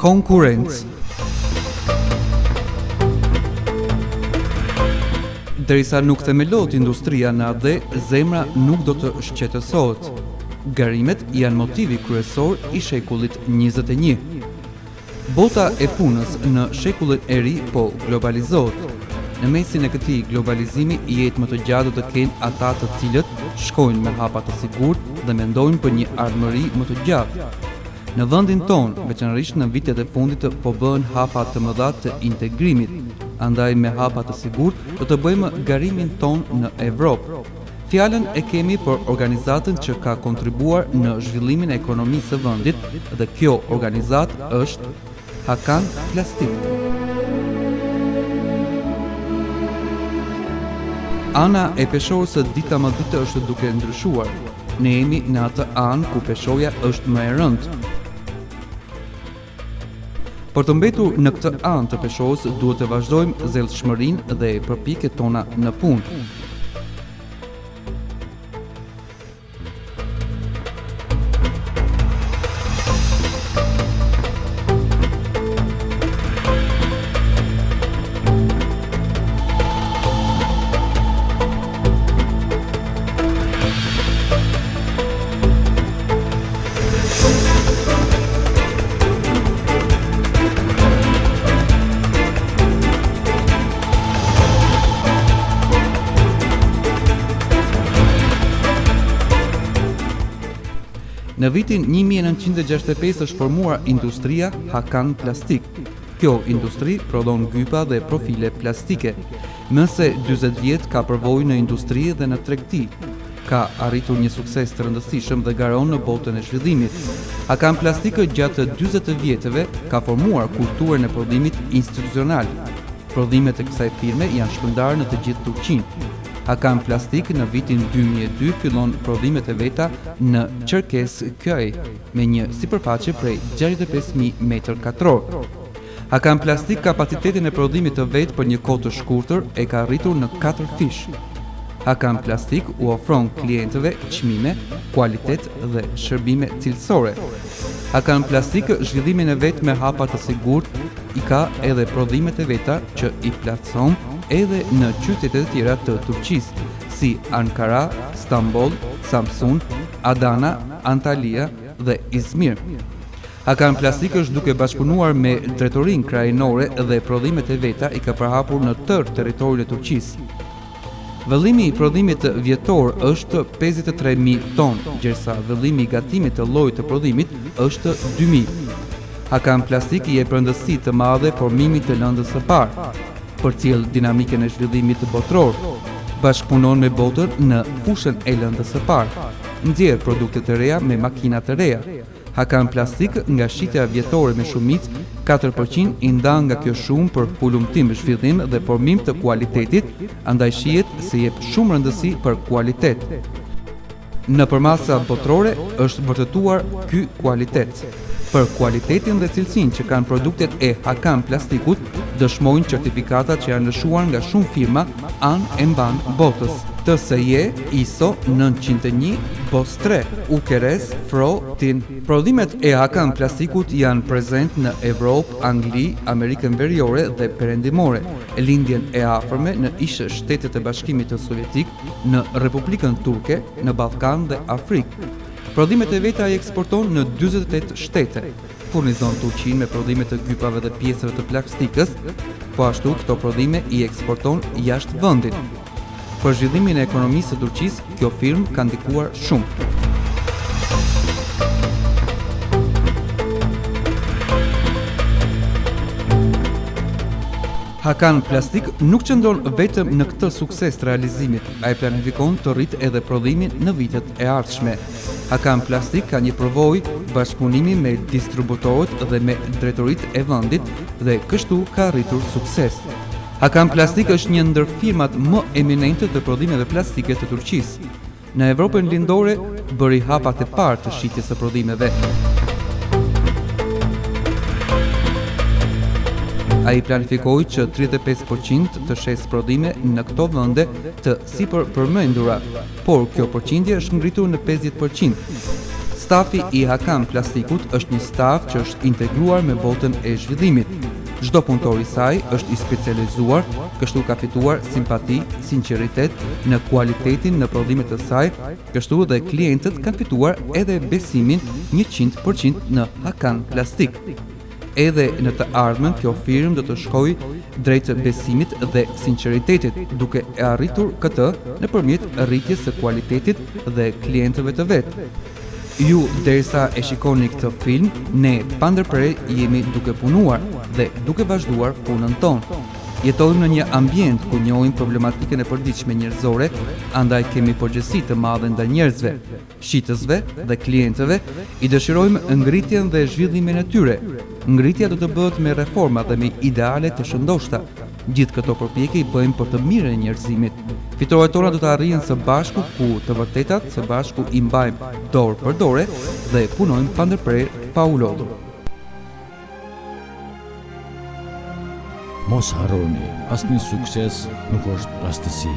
Konkurrencë. Derisa nuk themelot industria në AD, zemra nuk do të shqetësohet. Garimet janë motivi kryesor i shekullit 21. Bota e punës në shekullin e ri po globalizohet. Në mesin e këtij globalizimi, jetë më të gjatë do të kenë ata të cilët shkojnë me hapa të sigurt dhe mendojnë për një ardhmëri më të gjatë. Në vendin tonë, veçanërisht në vitet e fundit, po bëhen hapa të mëdha të integrimit. Andaj me hapa të sigurt do të bëjmë garimin ton në Evropë. Fjalën e kemi për organizatën që ka kontribuar në zhvillimin e ekonomisë së vendit dhe kjo organizatë është Hakan Plastik. Ana e peshorës së dita më ditë është duke ndryshuar. Ne jemi në atë anë ku peshoja është më e rëndë. Për të mbetur në këtë anë të peshorës, duhet të vazhdojmë zellshmërinë dhe përpjekjet tona në punë. Në vitin 1965 është formuar industria Hakan Plastik. Kjo industri prodhon gypa dhe profile plastike. Më se 40 vjet ka përvojë në industri dhe në tregti. Ka arritur një sukses të rëndësishëm dhe garon në botën e zhvillimit. Hakan Plastik gjatë 40 vjetëve ka formuar kulturën e prodhimit institucional. Prodhimet e kësaj firme janë shpërndarë në të gjithë Turqinë. Hakan Plastik në vitin 2002 fillon prodhimet e veta në Çerkezköy me një sipërfaqe prej 65.000 m2. Hakan Plastik kapacitetin e prodhimit të vet për një kohë të shkurtër e ka arritur në 4 fish. Hakan Plastik u ofron klientëve çmime, kualitet dhe shërbime cilësore. Hakan Plastik zhvillimin e vet me hapa të sigurt i ka edhe prodhimet e veta që i plotson edhe në qytetet e tjera të Turqisë, si Ankara, Stamboll, Samsun, Adana, Antalya dhe Izmir. Hakan Plastik është duke bashkëpunuar me drejtorinë krajinore dhe prodhimet e veta i ka përhapur në tërë territorin e Turqisë. Vëllimi i prodhimit vjetor është 53.000 tonë, ndërsa vëllimi i gatimit të llojit të prodhimit është 2.000. Hakan Plastik i jep rëndësi të madhe formimit të lëndës së parë. Përcjell dinamikën e zhvillimit botror, bashkëpunon me botën në fushën e lëndës së parë, nxjerr produkte të reja me makina të reja. Hakan Plastik nga shitja vjetore me shumicë 4% i ndan nga kjo shumë për hulumtim, zhvillim dhe formim të kualitetit, andaj shihet se jep shumë rëndësi për kualitet. Në përmasa botrore është vërtetuar ky kualitet. Për kualitetin dhe cilësinë që kanë produktet e Hakan Plastikut, dëshmojnë certifikatat që janë lëshuar nga shumë firma anë e mban botës. TSE, ISO 901, BOS 3, UKRS, FRO, TIN. Prodhimet e Hakan Plastikut janë prezent në Evropë, Angli, Amerikën Veriore dhe Perëndimore, lindjen e afërme në ish shtetet e Bashkimit të Sovjetik, në Republikën Turke, në Ballkan dhe Afrikë. Prodhimet e veta i eksporton në 48 shtete. Furnizon Turqinë me prodhime të gypave dhe pjesëve të plastikës, po ashtu këto prodhime i eksporton jashtë vendit. Për zhvillimin e ekonomisë së Turqisë, kjo firmë ka ndikuar shumë. Hakan Plastik nuk qëndron vetëm në këtë sukses të realizimit, ai planifikon të rritë edhe prodhimin në vitet e ardhshme. Hakan Plastik ka një përvojë bashkëpunimi me distributorët dhe me drejtoritë e vendit dhe kështu ka arritur sukses. Hakan Plastik është një ndër firmat më eminente të prodhimeve plastike të Turqisë. Në Evropën lindore bëri hapat e parë të shitjes së prodhimeve. Ai planifikoi që 35% të shes prodhime në këto vende të sipër përmendura, por kjo përqindje është ngritur në 50%. Stafi i Hakan Plastikut është një staf që është integruar me botën e zhvillimit. Çdo punëtor i saj është i specializuar, kështu ka fituar simpati, sinqeritet në kualitetin në prodhimet e saj, kështu dhe klientët kanë fituar edhe besimin 100% në Hakan Plastik. Edhe në të ardhmen kjo firmë do të shkojë drejt besimit dhe sinqeritetit, duke e arritur këtë nëpërmjet rritjes së kualitetit dhe klientëve të vet. Ju derisa e shikoni këtë film, ne pa ndërprer jemi duke punuar dhe duke vazhduar punën tonë. Jetojmë në një ambient ku njohim problematikën e përditshme njerëzore, andaj kemi përgjegjësi të madhe ndaj njerëzve, shitësve dhe klientëve, i dëshirojmë ngritjen dhe zhvillimin e tyre. Ngritja do të bëhet me reforma dhe me ideale të shëndoshta. Gjithë këto përpjekje i bëjmë për të mirën e njerëzimit. Fitoret tona do të arrijnë së bashku ku të vërtetat së bashku i mbajmë dorë për dorë dhe punojmë pa ndërprer, pa u lodhur. Mos harroni, asnjë sukses nuk është rastësi.